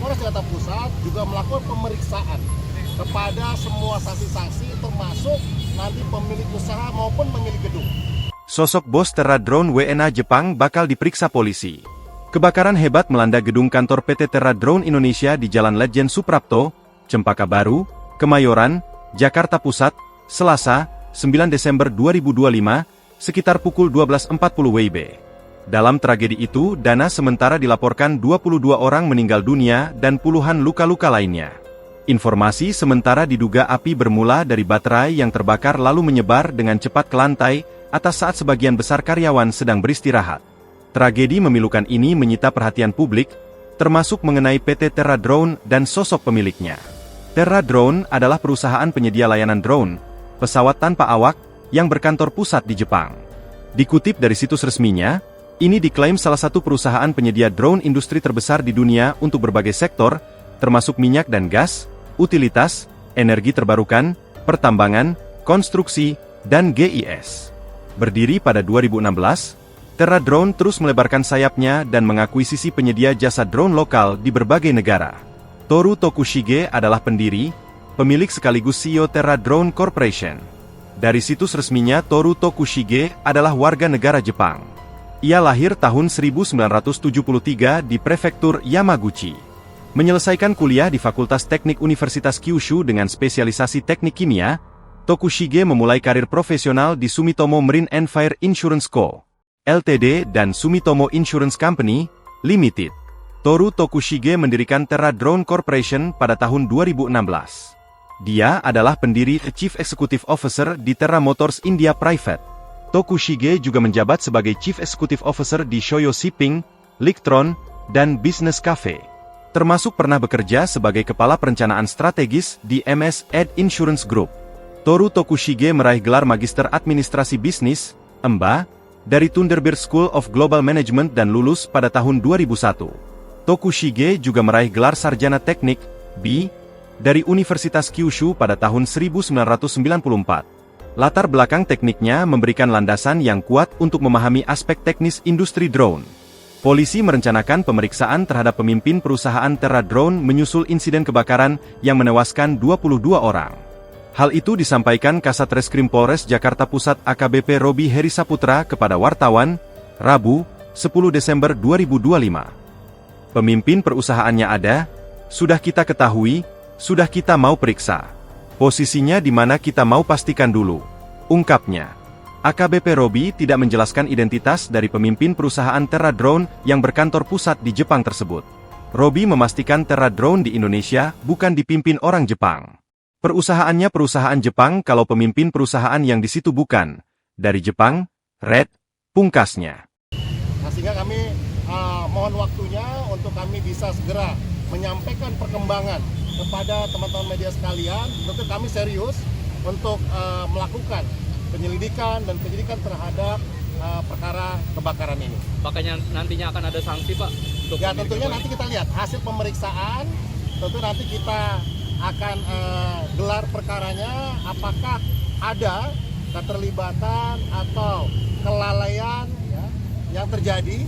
Polres Jakarta Pusat juga melakukan pemeriksaan kepada semua saksi-saksi termasuk nanti pemilik usaha maupun pemilik gedung. Sosok bos Terra Drone WNA Jepang bakal diperiksa polisi. Kebakaran hebat melanda gedung kantor PT Terra Drone Indonesia di Jalan Ledjen Suprapto, Cempaka Baru, Kemayoran, Jakarta Pusat, Selasa, 9 Desember 2025, sekitar pukul 12.40 WIB. Dalam tragedi itu, dana sementara dilaporkan 22 orang meninggal dunia dan puluhan luka-luka lainnya. Informasi sementara diduga api bermula dari baterai yang terbakar lalu menyebar dengan cepat ke lantai atas saat sebagian besar karyawan sedang beristirahat. Tragedi memilukan ini menyita perhatian publik, termasuk mengenai PT Terra Drone dan sosok pemiliknya. Terra Drone adalah perusahaan penyedia layanan drone, pesawat tanpa awak, yang berkantor pusat di Jepang. Dikutip dari situs resminya, ini diklaim salah satu perusahaan penyedia drone industri terbesar di dunia untuk berbagai sektor, termasuk minyak dan gas, utilitas, energi terbarukan, pertambangan, konstruksi, dan GIS. Berdiri pada 2016, Terra Drone terus melebarkan sayapnya dan mengakuisisi penyedia jasa drone lokal di berbagai negara. Toru Tokushige adalah pendiri, pemilik sekaligus CEO Terra Drone Corporation. Dari situs resminya, Toru Tokushige adalah warga negara Jepang. Ia lahir tahun 1973 di prefektur Yamaguchi. Menyelesaikan kuliah di Fakultas Teknik Universitas Kyushu dengan spesialisasi teknik kimia, Tokushige memulai karir profesional di Sumitomo Marine and Fire Insurance Co. Ltd. dan Sumitomo Insurance Company, Limited. Toru Tokushige mendirikan Terra Drone Corporation pada tahun 2016. Dia adalah pendiri Chief Executive Officer di Terra Motors India Private. Tokushige juga menjabat sebagai Chief Executive Officer di Shoyo Shipping, Lictron, dan Business Cafe. Termasuk pernah bekerja sebagai Kepala Perencanaan Strategis di MS Ed Insurance Group. Toru Tokushige meraih gelar Magister Administrasi Bisnis, MBA, dari Thunderbird School of Global Management dan lulus pada tahun 2001. Tokushige juga meraih gelar Sarjana Teknik, B, dari Universitas Kyushu pada tahun 1994. Latar belakang tekniknya memberikan landasan yang kuat untuk memahami aspek teknis industri drone. Polisi merencanakan pemeriksaan terhadap pemimpin perusahaan Terra Drone menyusul insiden kebakaran yang menewaskan 22 orang. Hal itu disampaikan Kasat Reskrim Polres Jakarta Pusat AKBP Robi Heri Saputra kepada wartawan, Rabu, 10 Desember 2025. Pemimpin perusahaannya ada, sudah kita ketahui, sudah kita mau periksa. Posisinya di mana kita mau pastikan dulu, ungkapnya. AKBP Robi tidak menjelaskan identitas dari pemimpin perusahaan Terra Drone yang berkantor pusat di Jepang tersebut. Robi memastikan Terra Drone di Indonesia bukan dipimpin orang Jepang. Perusahaannya perusahaan Jepang kalau pemimpin perusahaan yang di situ bukan dari Jepang, Red, pungkasnya. Nah, sehingga kami mohon waktunya untuk kami bisa segera menyampaikan perkembangan kepada teman-teman media sekalian. Tentu kami serius untuk melakukan penyelidikan dan penyidikan terhadap perkara kebakaran ini. Makanya nantinya akan ada sanksi, Pak? Ya tentunya nanti kita lihat hasil pemeriksaan, tentu nanti kita akan gelar perkaranya apakah ada keterlibatan atau kelalaian ya, yang terjadi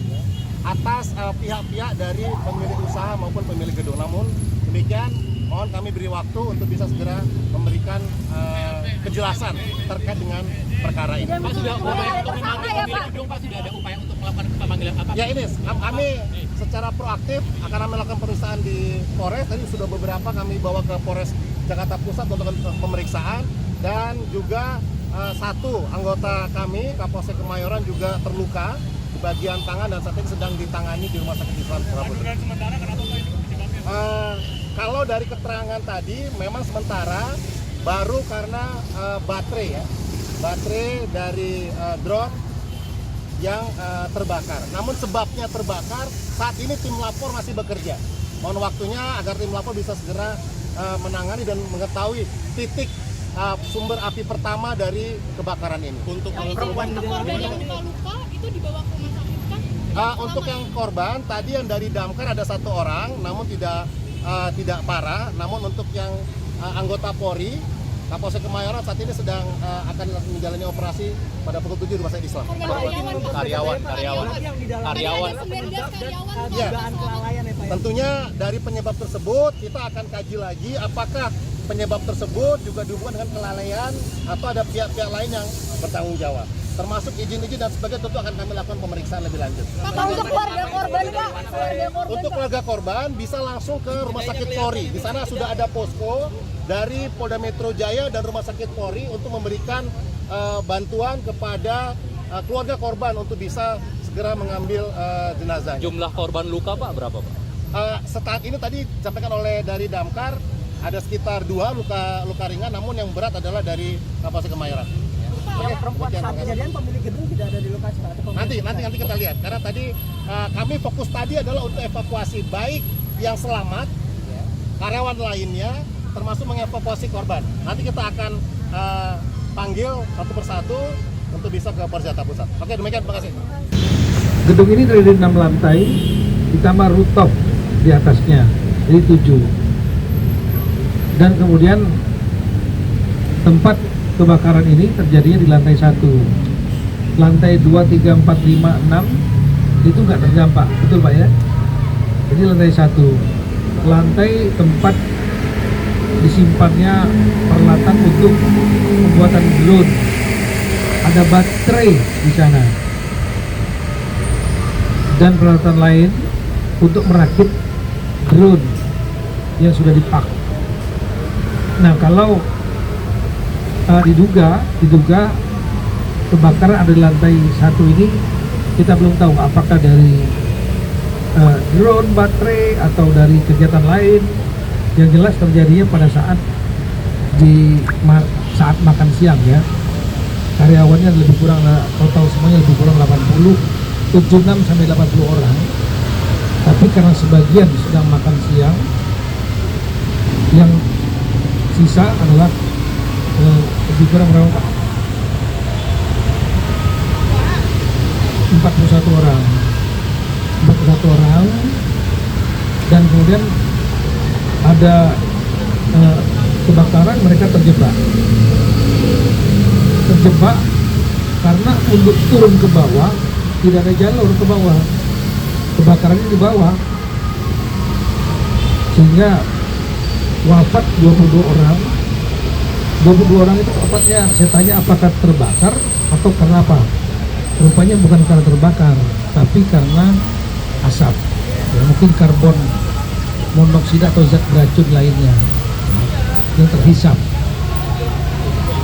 ya, atas pihak-pihak dari pemilik usaha maupun pemilik gedung. Namun demikian, mohon kami beri waktu untuk bisa segera memberikan kejelasan terkait dengan perkara ini. Pak, sudah upaya untuk memanggil pemilik gedung, Pak? Sudah ada upaya untuk melakukan pemanggilan apa? Ya ini, kami secara proaktif akan melakukan pemeriksaan di Polres. Tadi sudah beberapa kami bawa ke Polres Jakarta Pusat untuk pemeriksaan. Dan juga satu anggota kami, Kapolsek Kemayoran juga terluka di bagian tangan dan saat ini sedang ditangani di Rumah Sakit Islam Surabaya. Sementara kenapa Pak itu penyebabnya? Kalau dari keterangan tadi, memang sementara baru karena baterai ya, baterai dari drone yang terbakar. Namun sebabnya terbakar, saat ini tim lapor masih bekerja. Mohon waktunya agar tim lapor bisa segera menangani dan mengetahui titik sumber api pertama dari kebakaran ini. Untuk korban yang luka-luka itu dibawa ke rumah sakit kan? Untuk yang korban tadi yang dari damkar ada 1 orang, namun tidak parah. Namun untuk yang anggota Polri, Kapolsek Kemayoran saat ini sedang akan menjalani operasi pada pukul 7 di Rumah Sakit Islam. karyawan. Ada 19 karyawan. Ya. Dugaan kelalaian ya Pak ya? Tentunya dari penyebab tersebut kita akan kaji lagi apakah penyebab tersebut juga dihubungkan dengan kelalaian atau ada pihak-pihak lain yang bertanggung jawab. Termasuk izin-izin dan sebagainya tentu akan kami lakukan pemeriksaan lebih lanjut. Pak, untuk keluarga korban, Pak. Untuk keluarga korban bisa langsung ke Rumah Sakit Polri. Di sana sudah ada posko dari Polda Metro Jaya dan Rumah Sakit Polri untuk memberikan bantuan kepada keluarga korban untuk bisa segera mengambil jenazahnya. Jumlah korban luka Pak berapa Pak? Saat ini tadi disampaikan oleh dari Damkar ada sekitar 2 luka ringan, namun yang berat adalah dari Kapolsek Kemayoran. Yang perempuan saat kejadian pemilik gedung tidak ada di lokasi Pak? Atau Nanti kita lihat karena tadi kami fokus tadi adalah untuk evakuasi baik yang selamat, karyawan lainnya, termasuk mengevakuasi korban. Nanti kita akan panggil satu persatu untuk bisa ke Polres Jakarta Pusat. Oke, demikian, terima kasih. Gedung ini terdiri dari 6 lantai, ditambah rooftop di atasnya, jadi 7. Dan kemudian tempat kebakaran ini terjadinya di lantai 1. Lantai 2, 3, 4, 5, 6 itu nggak terdampak, betul Pak ya? Jadi lantai 1. Lantai tempat disimpannya peralatan untuk pembuatan drone. Ada baterai di sana. Dan peralatan lain untuk merakit drone yang sudah dipak. Nah, kalau diduga kebakaran ada di lantai 1 ini, kita belum tahu apakah dari drone, baterai, atau dari kegiatan lain. Yang jelas terjadinya pada saat saat makan siang ya. Karyawannya lebih kurang, total semuanya lebih kurang 76 sampai 80 orang. Tapi karena sebagian sedang makan siang, yang sisa adalah lebih kurang berapa Pak? 41 orang. 41 orang. Dan kemudian ada kebakaran, mereka terjebak karena untuk turun ke bawah tidak ada jalur ke bawah, kebakarannya di bawah, sehingga wafat 22 orang. 22 orang itu wafatnya, saya tanya apakah terbakar atau karena apa? Rupanya bukan karena terbakar, tapi karena asap ya, mungkin karbon monoksida atau zat beracun lainnya yang terhisap.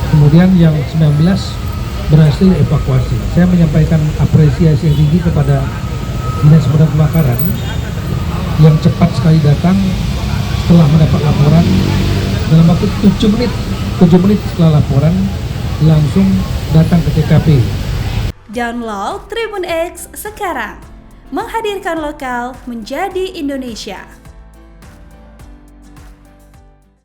Kemudian yang 19 berhasil evakuasi. Saya menyampaikan apresiasi yang tinggi kepada Dinas Pemadam Kebakaran yang cepat sekali datang setelah mendapat laporan. Dalam waktu 7 menit setelah laporan langsung datang ke TKP. Download Tribun X sekarang, menghadirkan lokal menjadi Indonesia.